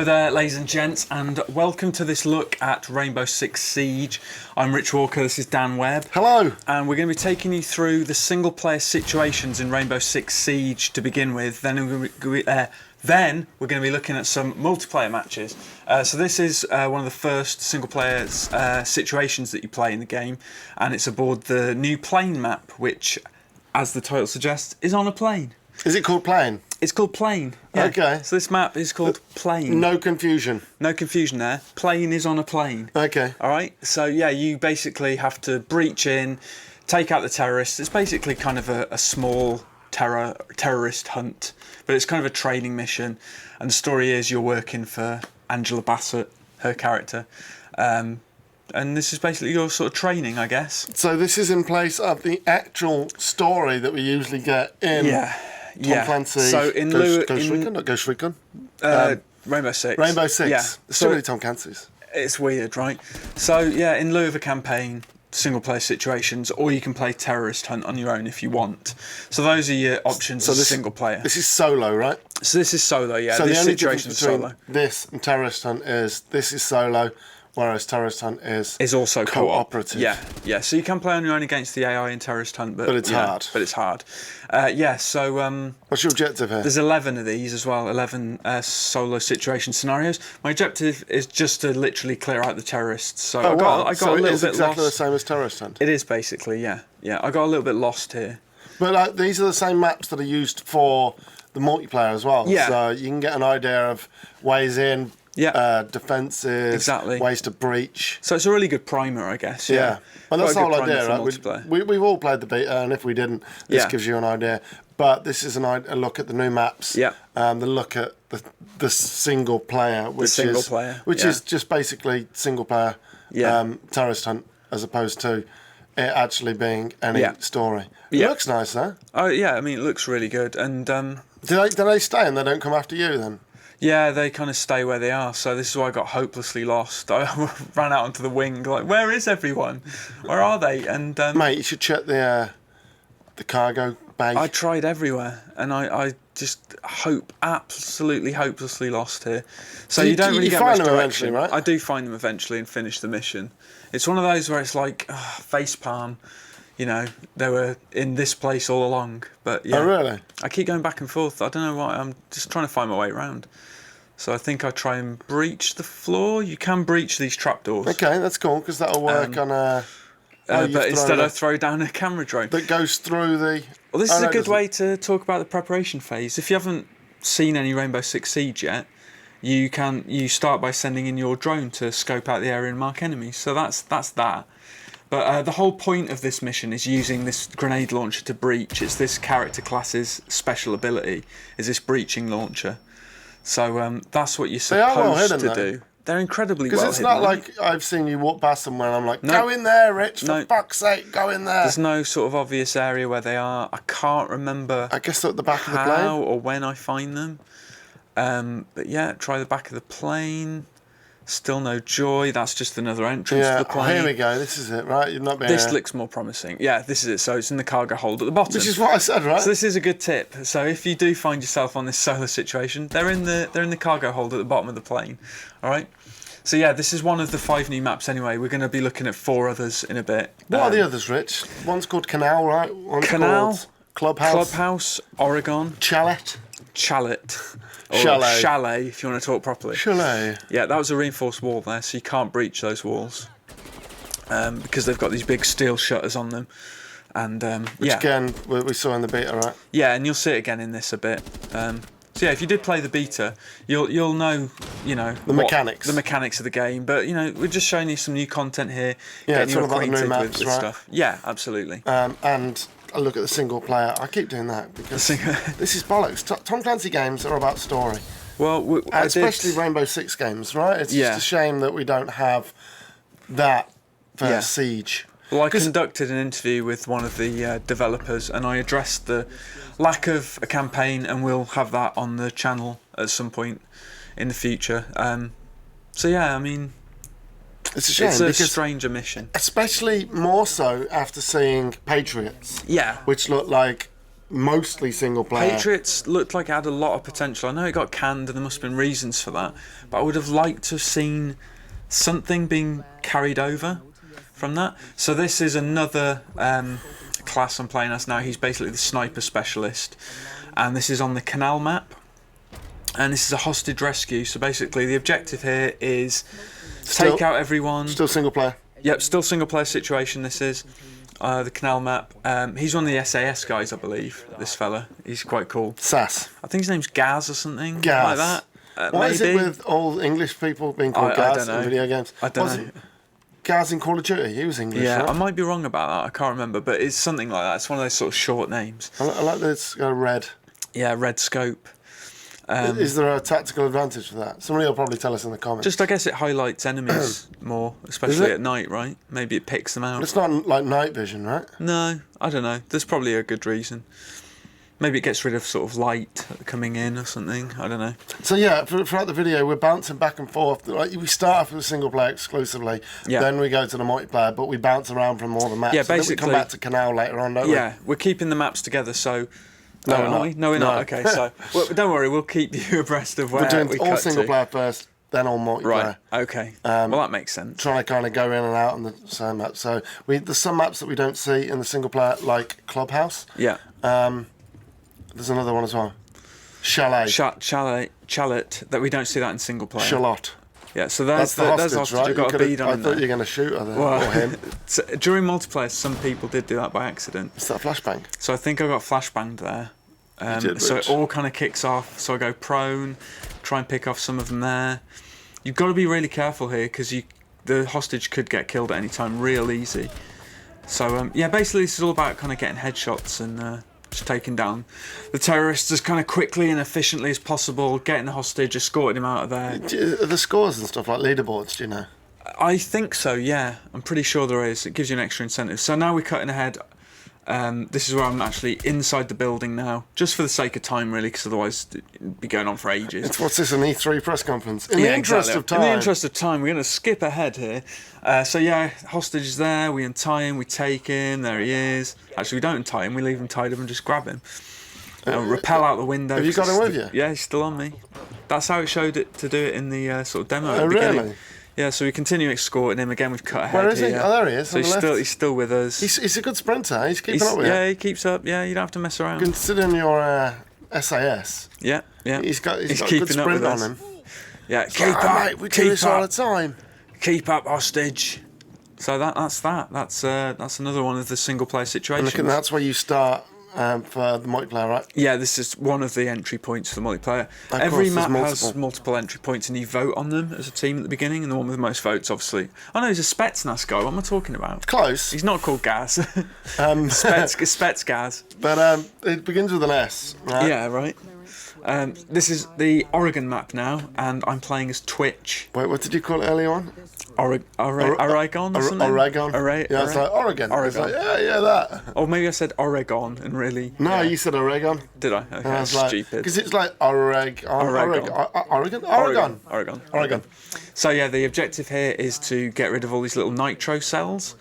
Hello there, ladies and gents, and welcome to this look at Rainbow Six Siege. I'm Rich Walker, this is Dan Webb. Hello. And we're going to be taking you through the single-player situations in Rainbow Six Siege to begin with. Then we're going to be looking at some multiplayer matches. So this is one of the first single-player situations that you play in the game, and it's aboard the new plane map, which, as the title suggests, is on a plane. Is it called Plane? It's called Plane. Yeah. Okay. So this map is called Plane. No confusion. No confusion there. Plane is on a plane. Okay. All right. So yeah, you basically have to breach in, take out the terrorists. It's basically kind of a small terrorist hunt, but it's kind of a training mission. And the story is you're working for Angela Bassett, her character. And this is basically your sort of training, I guess. So this is in place of the actual story that we usually get in Tom Clancy. So in Ghost Recon, not Ghost Recon. Rainbow Six. Rainbow Six. Yeah. It's still really Tom Clancy's. It's weird, right? So yeah, in lieu of a campaign, single player situations, or you can play terrorist hunt on your own if you want. So those are your options as single player. This is solo, right? So this is solo, yeah. So this the only situation difference is between solo. this and terrorist hunt is this is solo, whereas terrorist hunt is also cooperative. Yeah. So you can play on your own against the AI in terrorist hunt, but it's hard. But it's hard. So what's your objective here? there's 11 of these as well. 11 solo situation scenarios. My objective is just to literally clear out the terrorists. So I got a little bit lost. Exactly the same as terrorist hunt. It is basically, yeah. I got a little bit lost here. But these are the same maps that are used for the multiplayer as well. Yeah. So you can get an idea of ways in. Defences, exactly. Ways to breach. So it's a really good primer, I guess. Yeah. Well, that's the whole idea, right? We've all played the beta, and if we didn't, this gives you an idea. But this is a look at the new maps. Yeah. The look at the single player, which is just basically single player terrorist hunt, as opposed to it actually being any story. It looks nice, though. Oh yeah, I mean it looks really good. And do they stay and they don't come after you then? Yeah, they kind of stay where they are. So this is why I got hopelessly lost. I ran out onto the wing, like, where is everyone? Where are they? And mate, you should check the cargo bay. I tried everywhere, and I just absolutely hopelessly lost here. So you don't really get much direction. Eventually, right? I do find them eventually and finish the mission. It's one of those where it's like facepalm. You know, they were in this place all along. But yeah. Oh, really? I keep going back and forth. I don't know why. I'm just trying to find my way around. So I think I try and breach the floor. You can breach these trapdoors. Okay, that's cool, because that'll work on a... but instead I throw down a camera drone. That goes through the... Well, this is a good way to talk about the preparation phase. If you haven't seen any Rainbow Six Siege yet, you start by sending in your drone to scope out the area and mark enemies. So that's that. But the whole point of this mission is using this grenade launcher to breach. It's this character class's special ability, is this breaching launcher. So that's what you're supposed to do. They're incredibly well hidden. Because it's not like I've seen you walk past them when I'm like, go in there, Rich, for fuck's sake, go in there. There's no sort of obvious area where they are. I can't remember I guess at the back of the plane. How or when I find them. But yeah, try the back of the plane. Still no joy. That's just another entrance to the plane. Here we go. This is it, right? You've not been. This looks more promising. Yeah, this is it. So it's in the cargo hold at the bottom. Which is what I said, right? So this is a good tip. So if you do find yourself on this solo situation, they're in the cargo hold at the bottom of the plane. All right. So yeah, this is one of the 5 new maps. Anyway, we're going to be looking at 4 others in a bit. What are the others, Rich? One's called Canal, right? One's called Clubhouse, Oregon, Chalet. Or Chalet, if you want to talk properly. Chalet. Yeah, that was a reinforced wall there, so you can't breach those walls because they've got these big steel shutters on them. And Which again we saw in the beta, right? Yeah, and you'll see it again in this a bit. So yeah, if you did play the beta, you'll know the mechanics of the game. But we're just showing you some new content here, getting you all acquainted about the new maps, with right? stuff. Yeah, absolutely. And I look at the single player. I keep doing that because this is bollocks. Tom Clancy games are about story. Well, especially Rainbow Six games, right? It's just a shame that we don't have that for Siege. Well, I conducted an interview with one of the developers, and I addressed the lack of a campaign, and we'll have that on the channel at some point in the future. So yeah, I mean, it's a shame. It's a stranger mission, especially more so after seeing Patriots. Yeah, which look like mostly single player. Patriots looked like it had a lot of potential. I know it got canned and there must have been reasons for that, but I would have liked to have seen something being carried over from that. So this is another class I'm playing as now. He's basically the sniper specialist, and this is on the Canal map, and this is a hostage rescue. So basically the objective here is take out everyone. Still single player. Yep, still single player situation. This is the Canal map. He's one of the SAS guys, I believe. This fella, he's quite cool. SAS. I think his name's Gaz or something Gaz. like that. What maybe. is it with all English people being called Gaz in video games? I don't know. Gaz in Call of Duty, he was English. Yeah, right? I might be wrong about that. I can't remember, but it's something like that. It's one of those sort of short names. I like that it's got a red. Yeah, red scope. Is there a tactical advantage for that? Somebody will probably tell us in the comments. Just, I guess it highlights enemies more, especially at night, right? Maybe it picks them out. But it's not like night vision, right? No, I don't know. There's probably a good reason. Maybe it gets rid of sort of light coming in or something. I don't know. So yeah, throughout the video, we're bouncing back and forth. Like, we start off with a single player exclusively, then we go to the multiplayer, but we bounce around from all the maps. Yeah, basically. Then we come back to Canal later on, don't we? Yeah, we're keeping the maps together, so... No, aren't we? No, we're not. Okay, so don't worry, we'll keep you abreast of where we're doing we all cut single to. player first, then all multiplayer. Right. Okay. Well, that makes sense. Trying to kind of go in and out on the same map. So there's some maps that we don't see in the single player, like Clubhouse. Yeah. There's another one as well. Chalet. Chalet. That we don't see that in single player. Charlotte. Yeah. So there's the hostage. Right? You've got a bead on. I thought you were going to shoot her there, or him. So, during multiplayer, some people did do that by accident. Is that a flashbang? So I think I got flashbanged there. Did, so it all kind of kicks off. So I go prone, try and pick off some of them there. You've got to be really careful here because the hostage could get killed at any time real easy. So yeah, basically this is all about kind of getting headshots and just taking down the terrorists as kind of quickly and efficiently as possible, getting the hostage, escorting him out of there. Are the scores and stuff like leaderboards, do you know? I think so, yeah. I'm pretty sure there is. It gives you an extra incentive. So now we're cutting ahead. This is where I'm actually inside the building now, just for the sake of time, really, because otherwise it'd be going on for ages. What's this, an E3 press conference? In the interest of time. In the interest of time, we're going to skip ahead here. So yeah, hostage is there, we untie him, we take him, there he is. Actually, we don't untie him, we leave him tied up and just grab him. Rappel out the window. Have you got him with you? Yeah, he's still on me. That's how it showed it to do it in the sort of demo at the beginning. Really? Yeah, so we continue escorting him. Again, we've cut ahead. Where is he? Here. Oh, there he is. So he's still with us. He's a good sprinter. He's keeping up with Yeah, he keeps up. Yeah, you don't have to mess around. Considering your SAS. Yeah. He's got a keeping good sprint on him. Yeah, keep up. Mate, we do this all the time. Keep up, hostage. So that's that. That's another one of the single player situations. And that's where you start for the multiplayer, right? Yeah, this is one of the entry points for the multiplayer. Every map has multiple entry points, and you vote on them as a team at the beginning, and the one with the most votes, obviously. Oh no, he's a Spetsnaz guy. What am I talking about? Close. He's not called Gaz. Spets Gaz. But it begins with an S, right? Yeah, right. This is the Oregon map now, and I'm playing as Twitch. Wait, what did you call it earlier on? Oregon or something? Oregon. Yeah, it's like Oregon. It's like, yeah, that. Or maybe I said Oregon and really... No, you said Oregon. Did I? Okay, that's stupid. Because it's like Oregon. So yeah, the objective here is to get rid of all these little nitro cells.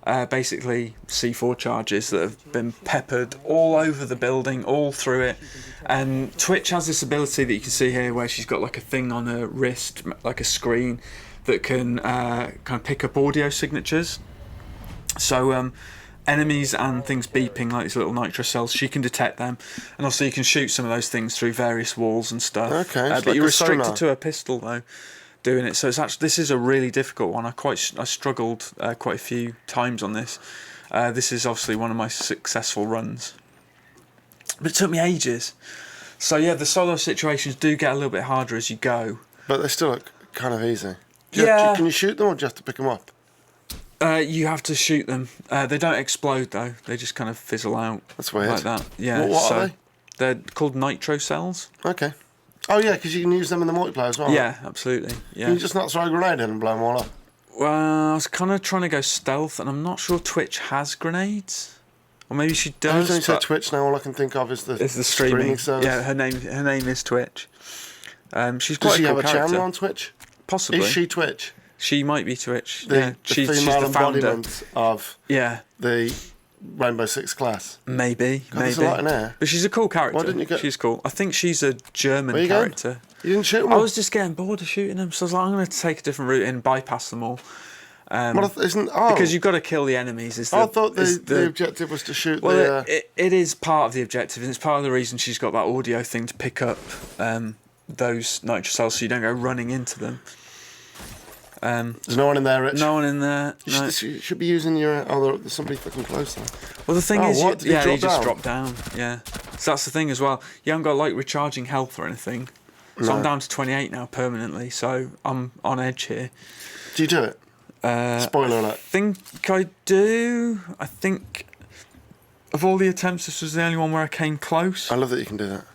Basically C4 charges that have been peppered all over the building, all through it. And Twitch has this ability that you can see here where she's got like a thing on her wrist, like a screen, that can kind of pick up audio signatures. So enemies and things beeping like these little nitro cells, she can detect them, and also you can shoot some of those things through various walls and stuff. Okay, but like you're restricted sonar. to a pistol though, doing it. So it's actually, this is a really difficult one. I struggled quite a few times on this. This is obviously one of my successful runs, but it took me ages. So yeah, the solo situations do get a little bit harder as you go. But they still look kind of easy. Can you shoot them, or do you have to pick them up? You have to shoot them. They don't explode though. They just kind of fizzle out. That's weird. Like that. Yeah. What are they? They're called nitro cells. Okay. Oh yeah, because you can use them in the multiplayer as well. Yeah, absolutely. Yeah. Can you just not throw a grenade in and blow them all up? Well, I was kind of trying to go stealth, and I'm not sure Twitch has grenades. Or maybe she does. Every time you say Twitch now, all I can think of is the streaming service. Yeah, her name is Twitch. She's quite a cool character. Does she have a channel on Twitch? Possibly. Is she Twitch? She might be Twitch. The female she's the founder embodiment of the Rainbow Six class? Maybe. There's a lot in there. But she's a cool character. Why didn't you go? She's cool. I think she's a German character. Going? You didn't shoot them I all? was just getting bored of shooting them, so I was like, I'm going to take a different route and bypass them all. Because you've got to kill the enemies. I thought the objective was to shoot it is part of the objective, and it's part of the reason she's got that audio thing to pick up those nitro cells so you don't go running into them. There's no one in there, Rich? No one in there. You should be using your... Oh, there's somebody fucking close there. Well, the thing is... he just dropped down. Yeah. So that's the thing as well. You haven't got, like, recharging health or anything. So I'm down to 28 now permanently, so I'm on edge here. Do you do it? Spoiler alert. I think I do. I think of all the attempts, this was the only one where I came close. I love that you can do that.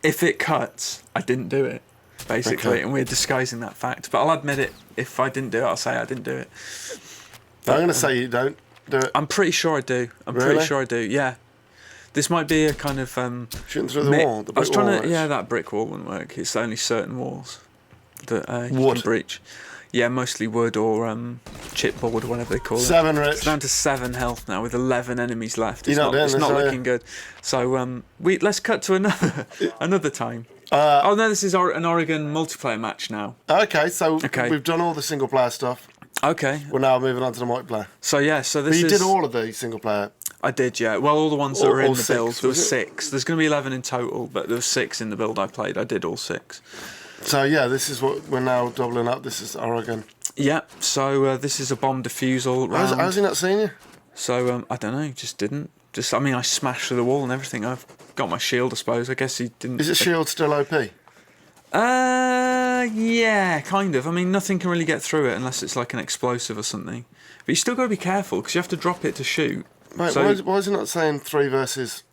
If it cuts, I didn't do it, basically, and we're disguising that fact. But I'll admit it. If I didn't do it, I'll say I didn't do it. But I'm going to say you don't do it. I'm pretty sure I do. Pretty sure I do, yeah. This might be a kind of... shooting through the wall? The brick wall, yeah, that brick wall wouldn't work. It's only certain walls that you can breach. Yeah, mostly wood or chipboard or whatever they call it. 7, Rich. It's down to 7 health now with 11 enemies left. It's it's not looking good. So let's cut to another time. This is an Oregon multiplayer match now. Okay, so we've done all the single player stuff. Okay. We're now moving on to the multiplayer. So this you did all of the single player. I did, yeah. Well, all the ones that were in the build. There was 6. There's going to be 11 in total, but there was 6 in the build I played. I did all 6. So yeah, this is what we're now doubling up. This is Oregon. Yeah. So this is a bomb defusal round. How's he not seen you? So I don't know. Just didn't. I smashed through the wall and everything. I've got my shield, I suppose. I guess he didn't. Is the shield still OP? Yeah, kind of. I mean, nothing can really get through it unless it's like an explosive or something. But you still got to be careful because you have to drop it to shoot. Mate, so, why is it not saying 3 versus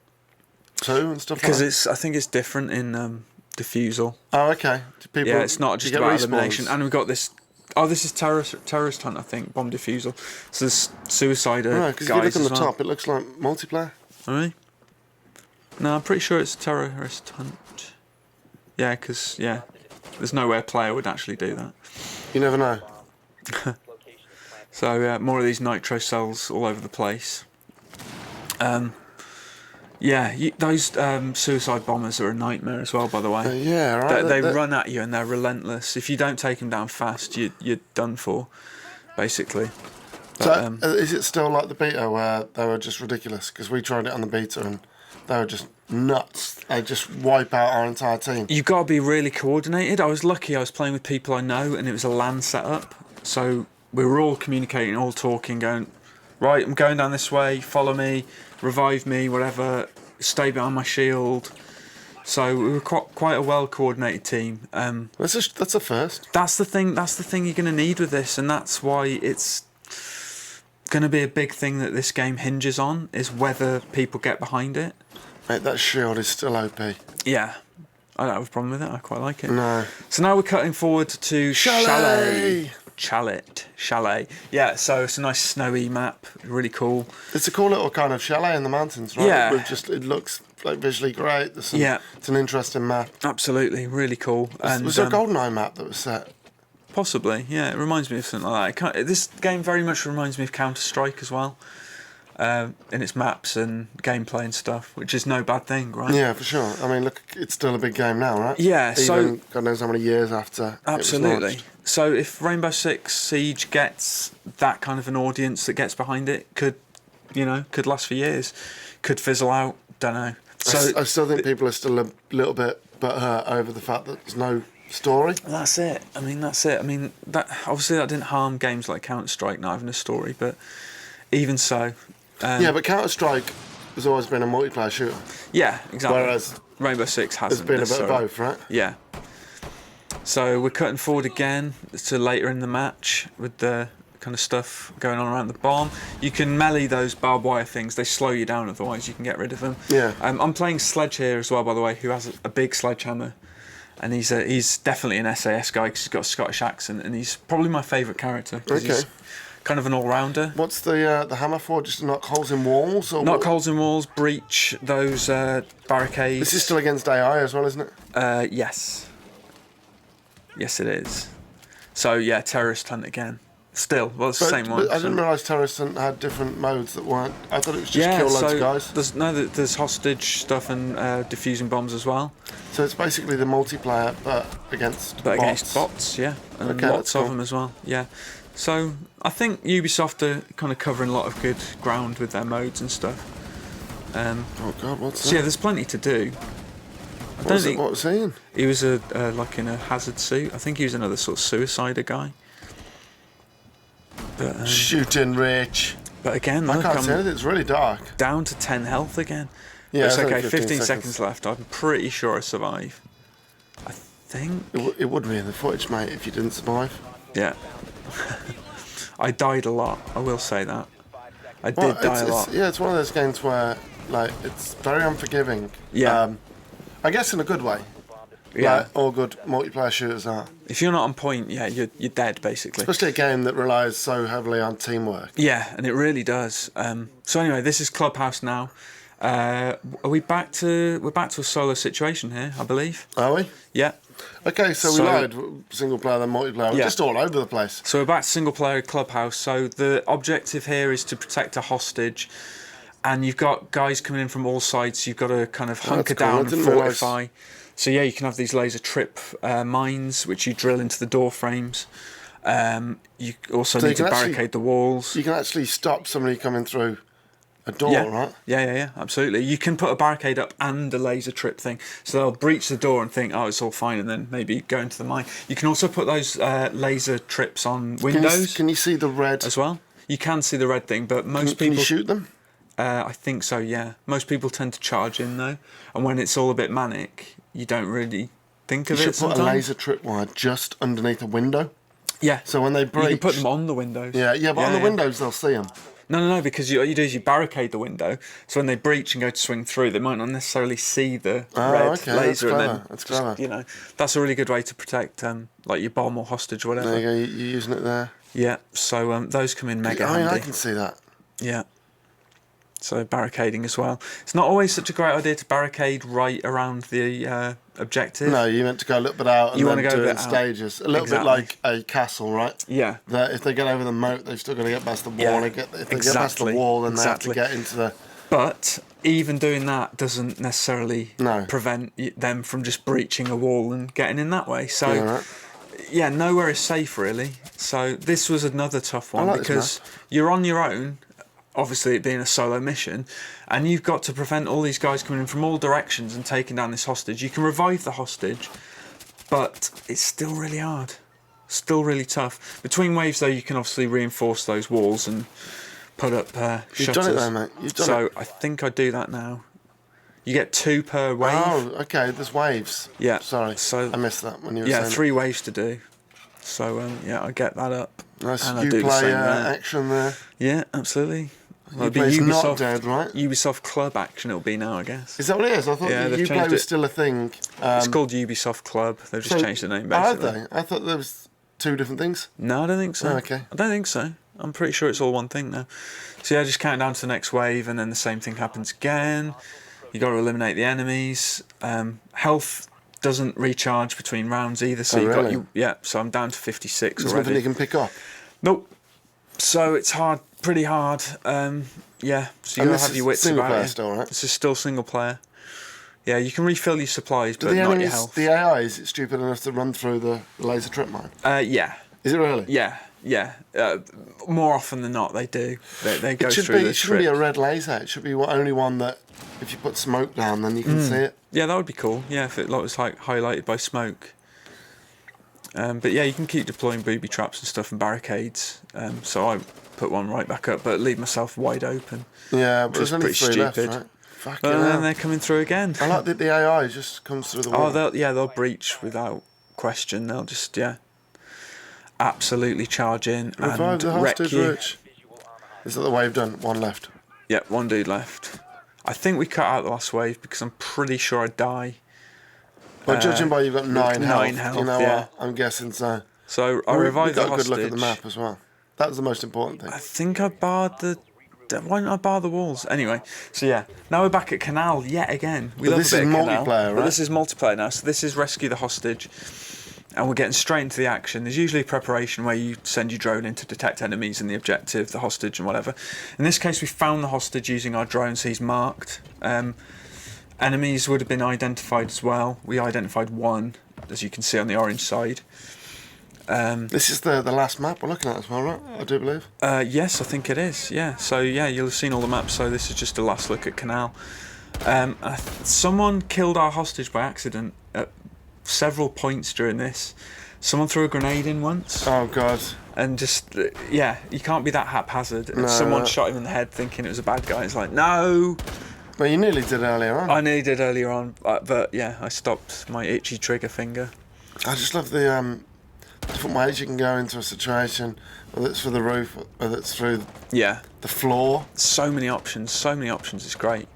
2 and stuff like that? Because I think it's different in defusal. Oh, okay. It's not just about elimination. And we've got this... Oh, this is terrorist hunt, I think. Bomb defusal. So there's suicider guys because if you look on the top, it looks like multiplayer. Really? No, I'm pretty sure it's terrorist hunt. Yeah, because, there's no way a player would actually do that. You never know. So, more of these nitro cells all over the place. Those suicide bombers are a nightmare as well, by the way. They run at you and they're relentless. If you don't take them down fast, you're done for, basically. But, so, is it still like the beta where they were just ridiculous? Because we tried it on the beta and they were just nuts. They just wipe out our entire team. You've got to be really coordinated. I was lucky I was playing with people I know and it was a LAN setup. So we were all communicating, all talking, going, right, I'm going down this way, follow me, revive me, whatever, stay behind my shield. So we were quite a well-coordinated team. That's a first. That's the thing you're going to need with this, and that's why it's going to be a big thing that this game hinges on, is whether people get behind it. Mate, that shield is still OP. Yeah. I don't have a problem with it. I quite like it. No. So now we're cutting forward to Chalet. Chalet. Yeah, so it's a nice snowy map. Really cool. It's a cool little kind of chalet in the mountains, right? Yeah. It looks like visually great. It's an interesting map. Absolutely, really cool. Was there a GoldenEye map that was set? Possibly, yeah. It reminds me of something like that. This game very much reminds me of Counter-Strike as well. In its maps and gameplay and stuff, which is no bad thing, right? Yeah, for sure. I mean, look, it's still a big game now, right? Yeah, Even God knows how many years after. Absolutely. So if Rainbow Six Siege gets that kind of an audience that gets behind it, could last for years, could fizzle out. Don't know. So I still think people are still a little bit butthurt over the fact that there's no story. That's it. I mean, that obviously that didn't harm games like Counter-Strike not having a story, but even so. But Counter-Strike has always been a multiplayer shooter. Yeah, exactly. Whereas Rainbow Six hasn't. There's been a bit of both, right? Yeah. So we're cutting forward again to later in the match with the kind of stuff going on around the bomb. You can melee those barbed wire things. They slow you down, otherwise you can get rid of them. Yeah. I'm playing Sledge here as well, by the way, who has a big sledgehammer. And he's definitely an SAS guy because he's got a Scottish accent, and he's probably my favourite character. Okay. He's kind of an all-rounder. What's the hammer for? Just to knock holes in walls? Or knock holes in walls, breach those barricades. This is still against AI as well, isn't it? Yes. Yes, it is. So, yeah, terrorist hunt again. Still, well, it's the same one. But I didn't realise Terrorist Hunt had different modes that weren't. I thought it was just kill loads of guys. There's hostage stuff and defusing bombs as well. So it's basically the multiplayer, but against bots. Against bots, yeah, and lots of them as well. Yeah. So I think Ubisoft are kind of covering a lot of good ground with their modes and stuff. Oh God, what's that? So yeah, there's plenty to do. What was he in? He was like in a hazard suit. I think he was another sort of suicider guy. But, shooting rich. But again, I can't see anything. It's really dark. Down to 10 health again. Yeah, it's okay. 15 seconds left. I'm pretty sure I survive. I think it would be in the footage, mate, if you didn't survive. Yeah. I died a lot. I will say that. I did die a lot. Yeah, it's one of those games where like it's very unforgiving. Yeah. I guess in a good way. Yeah. Like all good multiplayer shooters are. If you're not on point, yeah, you're dead basically. Especially a game that relies so heavily on teamwork. Yeah, and it really does. So anyway, this is Clubhouse now. Are we back to a solo situation here? I believe. Are we? Yeah. Okay, so we lied. Single player then multiplayer. We're just all over the place. So we're back to single player Clubhouse. So the objective here is to protect a hostage, and you've got guys coming in from all sides. You've got to kind of hunker down and fortify. So yeah, you can have these laser trip mines which you drill into the door frames. You also need to barricade the walls. You can actually stop somebody coming through a door, right? Yeah, absolutely. You can put a barricade up and a laser trip thing, so they'll breach the door and think, oh, it's all fine, and then maybe go into the mine. You can also put those laser trips on windows. Can you see the red as well? You can see the red thing, but most people... Can you shoot them? I think so, yeah. Most people tend to charge in, though, and when it's all a bit manic, you don't really think of it sometimes. You should put a laser trip wire just underneath a window. Yeah. So when they breach... You can put them on the windows. Yeah, but on the windows they'll see them. No, because what you do is you barricade the window, so when they breach and go to swing through, they might not necessarily see the red laser. That's clever. You know, that's a really good way to protect, like your bomb or hostage or whatever. There you go, you're using it there. Yeah, so those come in mega handy. I can see that. Yeah. So barricading as well. It's not always such a great idea to barricade right around the objective. No, you meant to go a little bit out and then do it in stages. A little bit like a castle, right? Yeah. That if they get over the moat, they've still got to get past the wall. If they get past the wall, then they have to get into the... But even doing that doesn't necessarily prevent them from just breaching a wall and getting in that way. So, yeah, nowhere is safe, really. So this was another tough one because you're on your own, obviously it being a solo mission, and you've got to prevent all these guys coming in from all directions and taking down this hostage. You can revive the hostage, but it's still really hard. Still really tough. Between waves, though, you can obviously reinforce those walls and put up shutters. You've done it though, mate. You've done it. So I think I do that now. You get 2 per wave. Oh, okay, there's waves. Yeah. Sorry, I missed that when you were saying 3 waves to do. So, yeah, I get that up. Nice Uplay action there. Yeah, absolutely. Well, Uplay's not dead, right? Ubisoft Club action it'll be now, I guess. Is that what it is? I thought Uplay was still a thing. It's called Ubisoft Club. They've just changed the name, basically. Have they? I thought there was 2 different things. No, I don't think so. Oh, okay. I don't think so. I'm pretty sure it's all one thing now. So yeah, just count down to the next wave, and then the same thing happens again. You got to eliminate the enemies. Health doesn't recharge between rounds either. So so I'm down to 56 There's already. nothing you can pick up. Nope. So it's hard, pretty hard. Yeah. So you gotta have your wits about it. Still, right? This is still single player. Yeah, you can refill your supplies, but not your health. The AI, is it stupid enough to run through the laser trip mine? Yeah. Is it really? Yeah. More often than not, they do. They go through the It shouldn't be a red laser. It should be only one that, if you put smoke down, then you can see it. Yeah, that would be cool. Yeah, if it was like highlighted by smoke. But yeah, you can keep deploying booby traps and stuff and barricades. So I put one right back up, but leave myself wide open. Yeah, but there's only pretty 3 stupid. left, right? But then they're coming through again. I like that the AI just comes through the wall. Oh, they'll breach without question. They'll just absolutely charge in and wreck you. Rich. Is that the wave done? 1 left. Yeah, 1 dude left. I think we cut out the last wave because I'm pretty sure I die. Well, judging by you've got 9 health, you know what? I'm guessing so. So I revived the hostage. Got a good look at the map as well. That was the most important thing. I think I barred the... Why didn't I bar the walls? Anyway, so yeah. Now we're back at Canal yet again. This is multiplayer, right? But this is multiplayer now. So this is rescue the hostage. and we're getting straight into the action. There's usually a preparation where you send your drone in to detect enemies and the objective, the hostage and whatever. In this case, we found the hostage using our drone, so he's marked. Enemies would have been identified as well. We identified one, as you can see on the orange side. This is the last map we're looking at as well, right? I do believe. Yes, I think it is, yeah. So, yeah, you'll have seen all the maps, so this is just a last look at Canal. Someone killed our hostage by accident at several points during this. Someone threw a grenade in once. Oh, God. And just, yeah, you can't be that haphazard. No, someone shot him in the head thinking it was a bad guy. It's like, no! Well, you nearly did earlier on. I nearly did earlier on, but yeah, I stopped my itchy trigger finger. I just love the different ways you can go into a situation, whether it's through the roof, whether it's through the floor. So many options, it's great.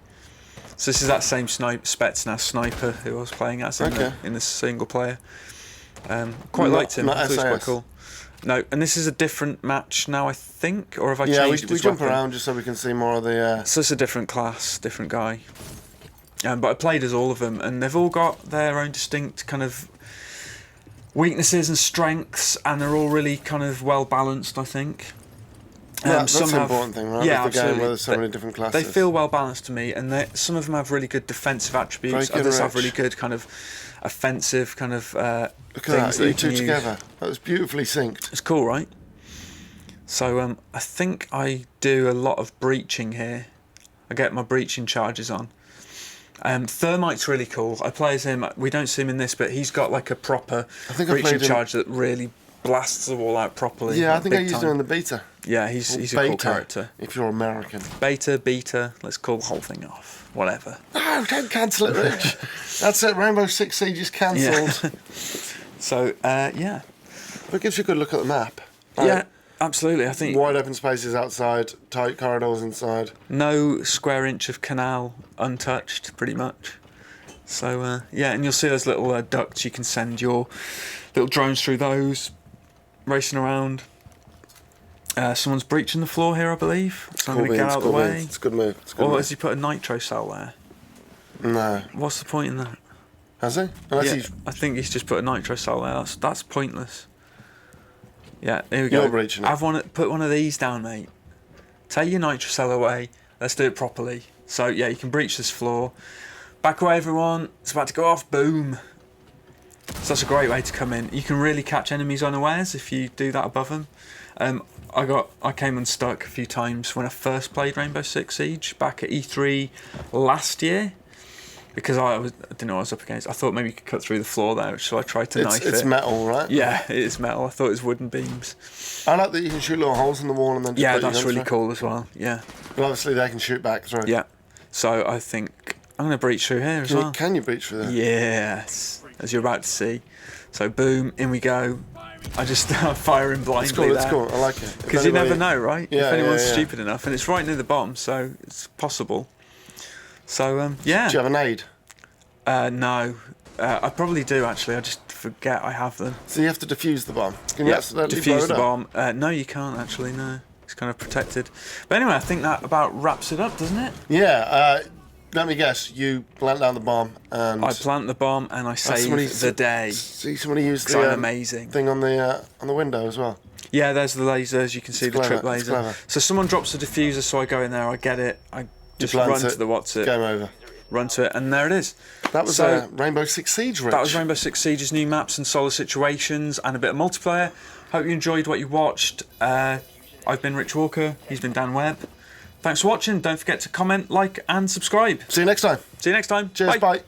So this is that same Spetsnaz sniper who I was playing as in the single player. Quite liked him. I thought he was quite cool. No, and this is a different match now, I think, or have I changed his we jump weapon? around just so we can see more of the... So it's a different class, different guy. But I played as all of them, and they've all got their own distinct kind of weaknesses and strengths, and they're all really kind of well balanced, I think. That's the important thing, right? Yeah, with the absolutely. game where there's so many different classes. They feel well balanced to me, and some of them have really good defensive attributes. Others have really good kind of offensive kind of Look at things that, you two together. That was beautifully synced. It's cool, right? So I think I do a lot of breaching here. I get my breaching charges on. Thermite's really cool. I play as him. We don't see him in this, but he's got like a proper breaching charge that really blasts the wall out properly. Yeah, I think I used him in the beta. Yeah, he's a cool character. If you're American. Beta, let's call the whole thing off. Whatever. No, don't cancel it, Rich. That's it, Rainbow Six Siege is cancelled. Yeah. So, yeah. But it gives you a good look at the map. Right? Yeah, absolutely. I think wide open spaces outside, tight corridors inside. No square inch of canal untouched, pretty much. So, yeah, and you'll see those little ducts. You can send your little drones through those, racing around. Someone's breaching the floor here, I believe. So I'm going to get out of the way. It's a good move. Or has he put a nitro cell there? No. What's the point in that? Has he? I think he's just put a nitro cell there. That's pointless. Yeah, here we go. You're breaching it. Put one of these down, mate. Take your nitro cell away. Let's do it properly. So, yeah, you can breach this floor. Back away, everyone. It's about to go off. Boom. So that's a great way to come in. You can really catch enemies unawares if you do that above them. I came unstuck a few times when I first played Rainbow Six Siege back at E3 last year, because I didn't know what I was up against. I thought maybe you could cut through the floor there, so I tried to knife it. It's metal, right? Yeah, it is metal. I thought it was wooden beams. I like that you can shoot little holes in the wall and then just put that's really cool as well. Yeah. But obviously they can shoot back through. Yeah. So I think I'm going to breach through here as well. Can you breach through there? Yes, as you're about to see. So boom, in we go. I just start firing blindly. It's cool. I like it. Because you never know, right? Yeah, if anyone's stupid enough, and it's right near the bottom, so it's possible. So yeah. Do you have a nade? No, I probably do actually. I just forget I have them. So you have to defuse the bomb. Can you accidentally defuse the bomb? No, you can't actually. No, it's kind of protected. But anyway, I think that about wraps it up, doesn't it? Yeah. Let me guess. You plant down the bomb and I plant the bomb and I save the day. See somebody use the amazing thing on the window as well. Yeah, there's the lasers. You can see the trip laser. So someone drops a diffuser, so I go in there, I get it, I just run to the what's it. Game over. Run to it, and there it is. That was Rainbow Six Siege, Rich. That was Rainbow Six Siege's new maps and solo situations and a bit of multiplayer. Hope you enjoyed what you watched. I've been Rich Walker. He's been Dan Webb. Thanks for watching. Don't forget to comment, like, and subscribe. See you next time. See you next time. Cheers. Bye.